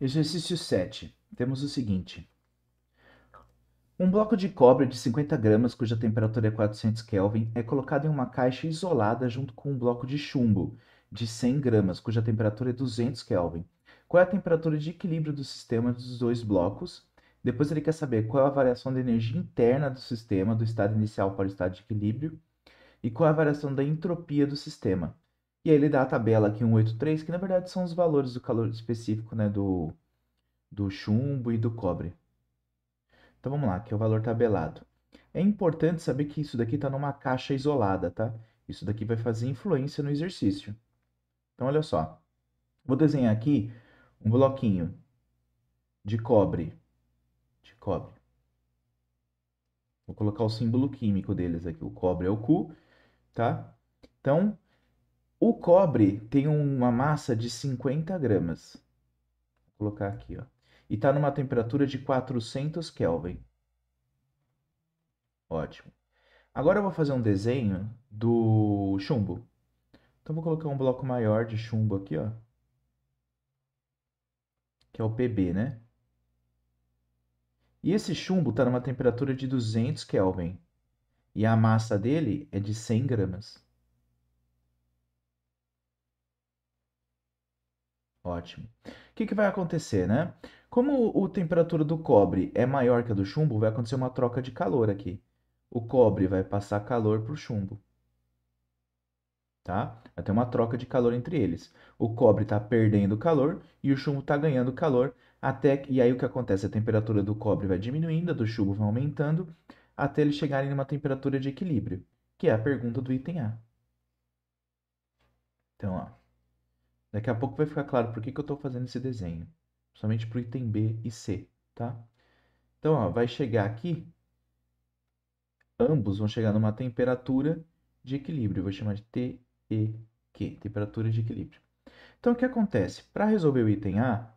Exercício 7. Temos o seguinte. Um bloco de cobre de 50 gramas, cuja temperatura é 400 Kelvin, é colocado em uma caixa isolada junto com um bloco de chumbo de 100 gramas, cuja temperatura é 200 Kelvin. Qual é a temperatura de equilíbrio do sistema dos dois blocos? Depois ele quer saber qual é a variação da energia interna do sistema, do estado inicial para o estado de equilíbrio, e qual é a variação da entropia do sistema. E aí ele dá a tabela aqui 183, que na verdade são os valores do calor específico, né, do chumbo e do cobre. Então vamos lá, aqui é o valor tabelado. É importante saber que isso daqui está numa caixa isolada, tá? Isso daqui vai fazer influência no exercício. Então olha só, vou desenhar aqui um bloquinho de cobre, de cobre. Vou colocar o símbolo químico deles aqui. O cobre é o Cu, tá? Então, o cobre tem uma massa de 50 gramas. Vou colocar aqui, ó. E está numa temperatura de 400 Kelvin. Ótimo. Agora eu vou fazer um desenho do chumbo. Então vou colocar um bloco maior de chumbo aqui, ó, que é o PB, né? E esse chumbo está numa temperatura de 200 Kelvin. E a massa dele é de 100 gramas. Ótimo. O que vai acontecer, né? Como a temperatura do cobre é maior que a do chumbo, vai acontecer uma troca de calor aqui. O cobre vai passar calor para o chumbo, tá? Vai ter uma troca de calor entre eles. O cobre está perdendo calor e o chumbo está ganhando calor, e aí o que acontece? A temperatura do cobre vai diminuindo, a do chumbo vai aumentando, até eles chegarem numa temperatura de equilíbrio, que é a pergunta do item A. Então, ó, daqui a pouco vai ficar claro por que eu estou fazendo esse desenho, somente para o item B e C, tá? Então, ó, vai chegar aqui, ambos vão chegar numa temperatura de equilíbrio, eu vou chamar de TEQ, temperatura de equilíbrio. Então, o que acontece? Para resolver o item a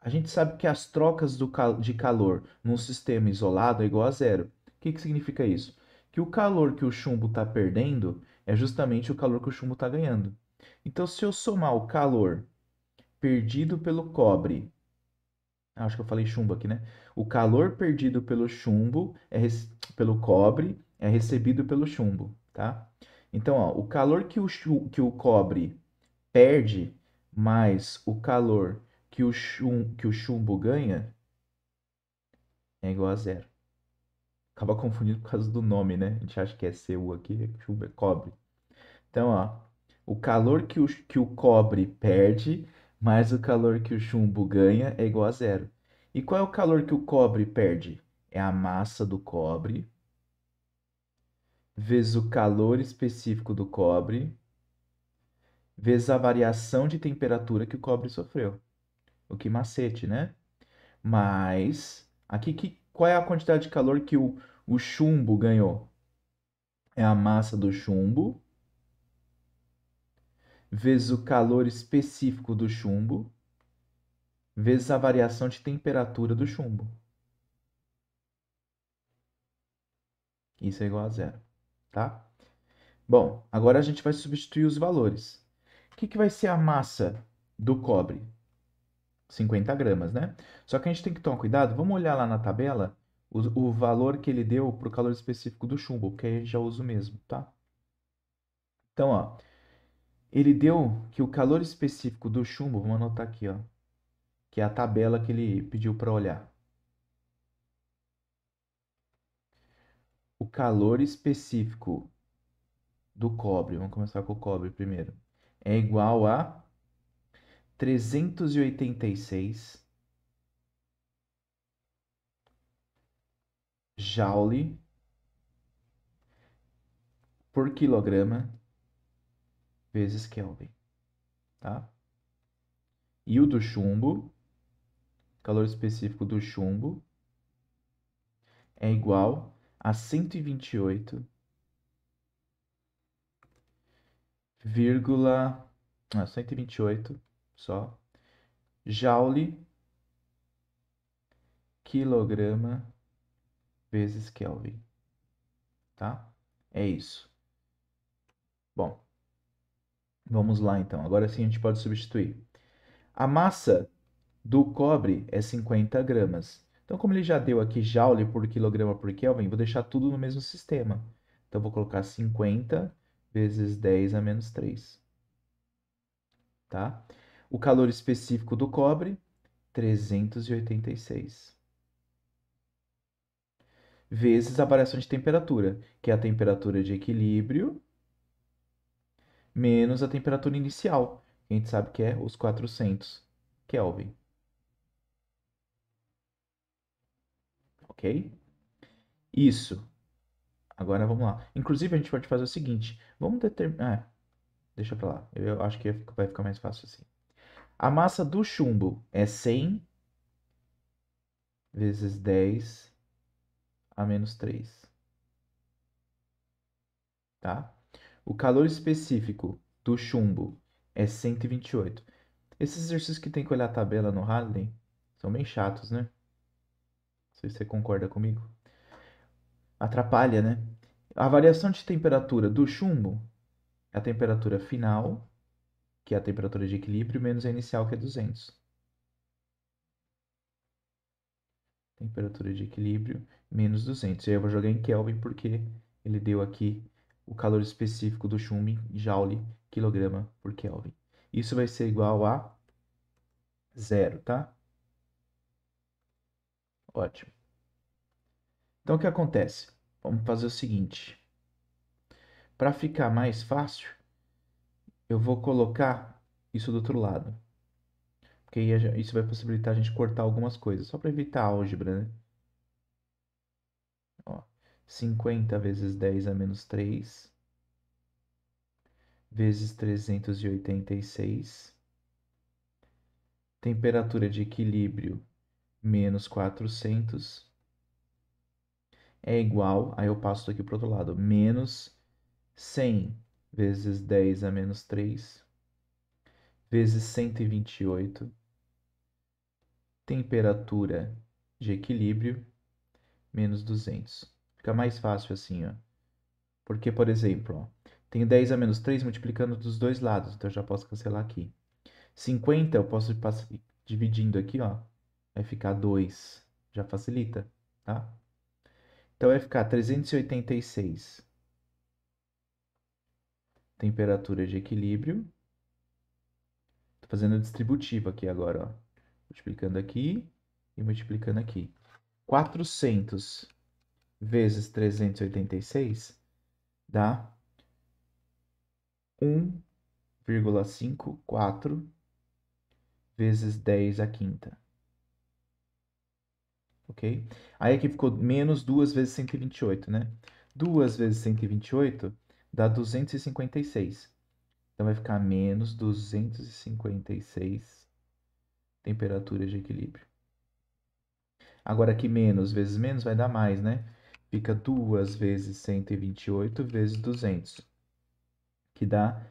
gente sabe que as trocas de calor num sistema isolado é igual a zero. O que significa isso? Que o calor que o chumbo está perdendo é justamente o calor que o chumbo está ganhando. Então, se eu somar o calor perdido pelo cobre, acho que eu falei chumbo aqui, né? O calor perdido pelo chumbo, pelo cobre, é recebido pelo chumbo, tá? Então, ó, o calor que o cobre perde mais o calor que o chumbo ganha é igual a zero. Acaba confundindo por causa do nome, né? A gente acha que é Cu aqui, chumbo é cobre. Então, ó, o calor que o cobre perde mais o calor que o chumbo ganha é igual a zero. E qual é o calor que o cobre perde? É a massa do cobre vezes o calor específico do cobre vezes a variação de temperatura que o cobre sofreu. O que macete, né? Mas aqui qual é a quantidade de calor que o chumbo ganhou? É a massa do chumbo vezes o calor específico do chumbo vezes a variação de temperatura do chumbo. Isso é igual a zero, tá? Bom, agora a gente vai substituir os valores. O que vai ser a massa do cobre? 50 gramas, né? Só que a gente tem que tomar cuidado. Vamos olhar lá na tabela o valor que ele deu para o calor específico do chumbo, porque aí a gente já usa o mesmo, tá? Então, ó, ele deu que o calor específico do chumbo, vamos anotar aqui, ó, que é a tabela que ele pediu para olhar. O calor específico do cobre, vamos começar com o cobre primeiro, é igual a 386 joule por quilograma vezes Kelvin, tá? E o do chumbo, calor específico do chumbo, é igual a 128, 128 só, joule quilograma vezes Kelvin, tá? É isso. Bom, vamos lá então. Agora sim a gente pode substituir. A massa do cobre é 50 gramas. Então, como ele já deu aqui joule por quilograma por Kelvin, vou deixar tudo no mesmo sistema. Então, vou colocar 50 vezes 10 a menos 3, tá? O calor específico do cobre, 386. Vezes a variação de temperatura, que é a temperatura de equilíbrio, menos a temperatura inicial, que a gente sabe que é os 400 Kelvin, ok? Isso. Agora vamos lá. Inclusive, a gente pode fazer o seguinte: vamos determinar. Deixa pra lá. Eu acho que vai ficar mais fácil assim. A massa do chumbo é 100 vezes 10 a menos 3, tá? O calor específico do chumbo é 128. Esses exercícios que tem que olhar a tabela no Hadley são bem chatos, né? Não sei se você concorda comigo. Atrapalha, né? A variação de temperatura do chumbo é a temperatura final, que é a temperatura de equilíbrio, menos a inicial, que é 200. Temperatura de equilíbrio, menos 200. E aí eu vou jogar em Kelvin porque ele deu aqui o calor específico do chumbo em joule quilograma por Kelvin. Isso vai ser igual a zero, tá? Ótimo. Então o que acontece? Vamos fazer o seguinte. Para ficar mais fácil, eu vou colocar isso do outro lado. Porque aí isso vai possibilitar a gente cortar algumas coisas, só para evitar a álgebra, né? Ó, 50 vezes 10 a menos 3 vezes 386. Temperatura de equilíbrio menos 400 é igual, aí eu passo aqui para o outro lado, menos 100 vezes 10 a menos 3 vezes 128. Temperatura de equilíbrio menos 200. Fica mais fácil assim, ó. Porque, por exemplo, ó, tenho 10 a menos 3 multiplicando dos dois lados, então eu já posso cancelar aqui. 50 eu posso passar dividindo aqui, ó, vai ficar 2. Já facilita, tá? Então vai ficar 386. Temperatura de equilíbrio. Tô fazendo a distributiva aqui agora, ó. Multiplicando aqui e multiplicando aqui. 400 vezes 386 dá 1,54 vezes 10 à quinta. Ok? Aí aqui ficou menos 2 vezes 128, né? 2 vezes 128 dá 256. Então vai ficar menos 256 temperatura de equilíbrio. Agora aqui menos vezes menos vai dar mais, né? Fica 2 vezes 128 vezes 200, que dá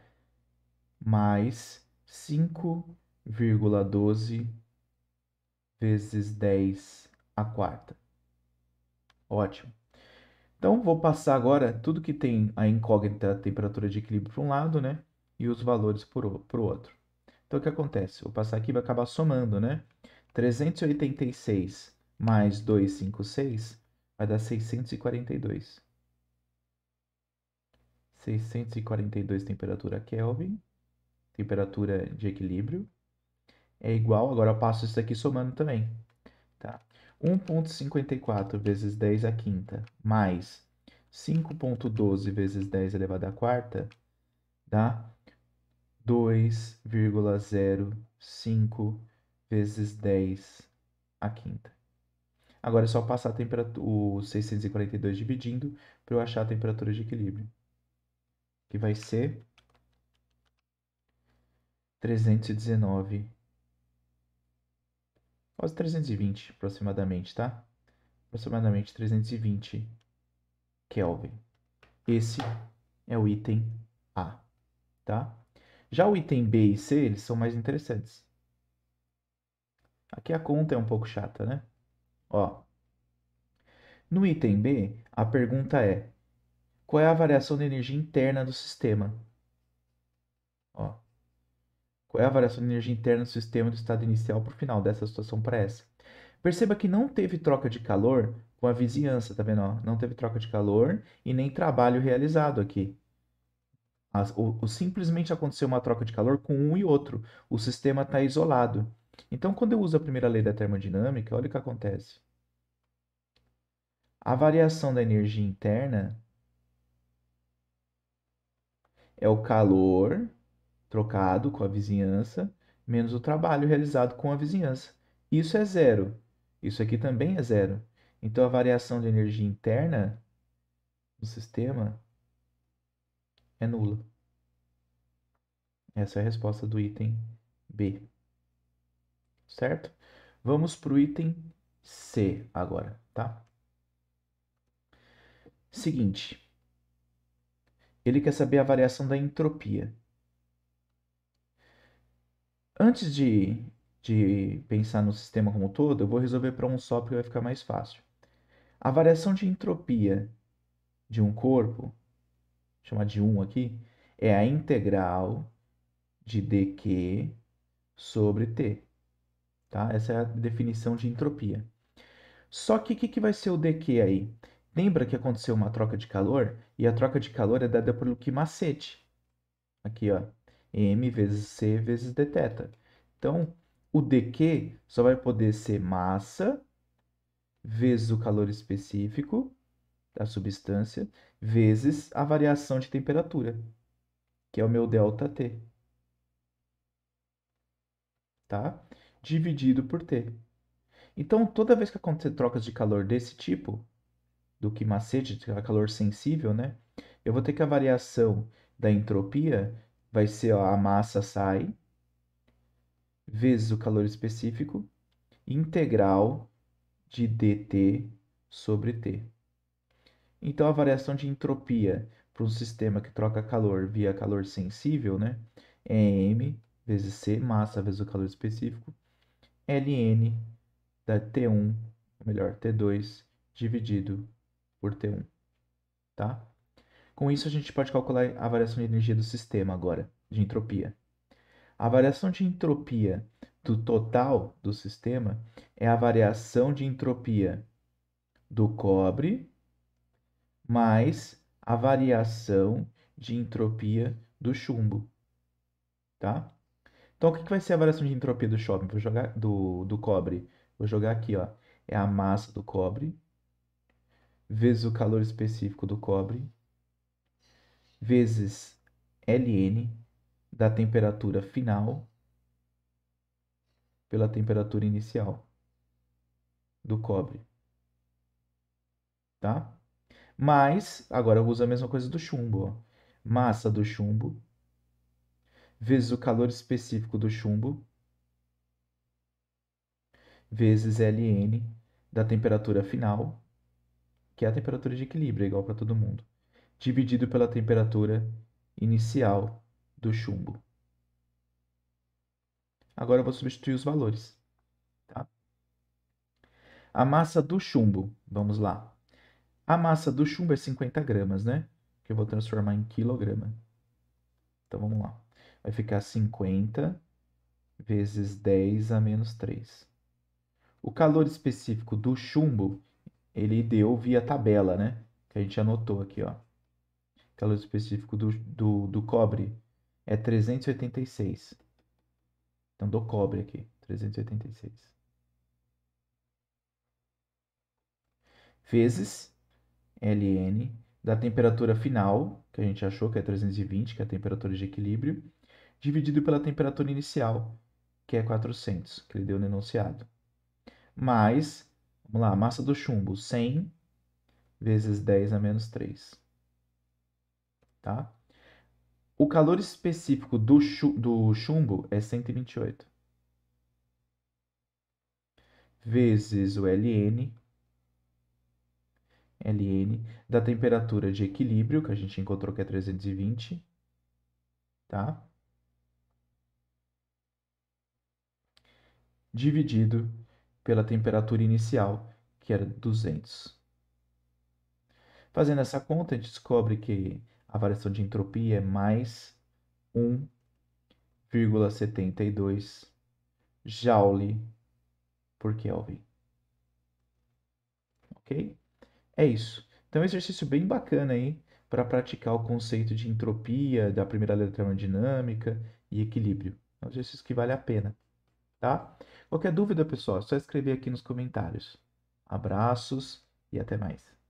mais 5,12 vezes 10 à quarta. Ótimo. Então, vou passar agora tudo que tem a incógnita temperatura de equilíbrio para um lado, né? E os valores para o outro. Então, o que acontece? Vou passar aqui e vai acabar somando, né? 386 mais 256 vai dar 642. 642 temperatura Kelvin, temperatura de equilíbrio, é igual, agora eu passo isso aqui somando também, tá? 1,54 vezes 10 à quinta mais 5,12 vezes 10 elevado à quarta dá 2,05 vezes 10 à quinta. Agora é só passar a temperatura, o 642 dividindo para eu achar a temperatura de equilíbrio, que vai ser 319, quase 320 aproximadamente, tá? Aproximadamente 320 Kelvin. Esse é o item A, tá? Já o item B e C, eles são mais interessantes. Aqui a conta é um pouco chata, né? Ó, no item B, a pergunta é: qual é a variação de energia interna do sistema? Ó, Qual é a variação de energia interna do sistema do estado inicial para o final dessa situação para essa? Perceba que não teve troca de calor com a vizinhança, tá vendo? Ó? Não teve troca de calor e nem trabalho realizado aqui. Simplesmente aconteceu uma troca de calor com um e outro. O sistema está isolado. Então, quando eu uso a primeira lei da termodinâmica, olha o que acontece. A variação da energia interna é o calor trocado com a vizinhança menos o trabalho realizado com a vizinhança. Isso é zero. Isso aqui também é zero. Então, a variação de energia interna do sistema é nula. Essa é a resposta do item B. Certo? Vamos para o item C agora, tá? Seguinte, ele quer saber a variação da entropia. Antes de pensar no sistema como um todo, eu vou resolver para um só porque vai ficar mais fácil. A variação de entropia de um corpo, vou chamar de 1 aqui, é a integral de dq sobre t. Tá? Essa é a definição de entropia. Só que o que vai ser o dq aí? Lembra que aconteceu uma troca de calor? E a troca de calor é dada pelo que macete. Aqui, ó. M vezes C vezes dθ. Então, o dq só vai poder ser massa vezes o calor específico da substância vezes a variação de temperatura, que é o meu ΔT, tá? Dividido por T. Então, toda vez que acontecer trocas de calor desse tipo, do que macete, de calor sensível, né? Eu vou ter que a variação da entropia vai ser, ó, a massa sai vezes o calor específico integral de dt sobre T. Então, a variação de entropia para um sistema que troca calor via calor sensível, né, é m vezes c, massa vezes o calor específico, ln da T1, ou melhor, T2, dividido por T1, tá? Com isso, a gente pode calcular a variação de energia do sistema agora, de entropia. A variação de entropia do total do sistema é a variação de entropia do cobre mais a variação de entropia do chumbo, tá? Então, o que vai ser a variação de entropia do chumbo? Vou jogar do cobre. Vou jogar aqui, ó. É a massa do cobre vezes o calor específico do cobre vezes Ln da temperatura final pela temperatura inicial do cobre, tá? Mas, agora eu uso a mesma coisa do chumbo, ó. Massa do chumbo vezes o calor específico do chumbo vezes Ln da temperatura final, que é a temperatura de equilíbrio, é igual para todo mundo, dividido pela temperatura inicial do chumbo. Agora eu vou substituir os valores, tá? A massa do chumbo, vamos lá. A massa do chumbo é 50 gramas, né? Que eu vou transformar em quilograma. Então vamos lá. Vai ficar 50 vezes 10 a menos 3. O calor específico do chumbo, ele deu via tabela, né? Que a gente anotou aqui, ó. O calor específico do cobre é 386. Então, do cobre aqui, 386. Vezes Ln da temperatura final, que a gente achou que é 320, que é a temperatura de equilíbrio, dividido pela temperatura inicial, que é 400, que ele deu no enunciado. Mais, vamos lá, a massa do chumbo, 100 vezes 10 a menos 3. Tá? O calor específico do chumbo é 128. Vezes o Ln da temperatura de equilíbrio, que a gente encontrou que é 320, tá? Dividido pela temperatura inicial, que era 200. Fazendo essa conta, a gente descobre que a variação de entropia é mais 1 0,72 Joule por Kelvin. Ok? É isso. Então, é um exercício bem bacana aí para praticar o conceito de entropia da primeira lei da termodinâmica e equilíbrio. É um exercício que vale a pena, tá? Qualquer dúvida, pessoal, é só escrever aqui nos comentários. Abraços e até mais.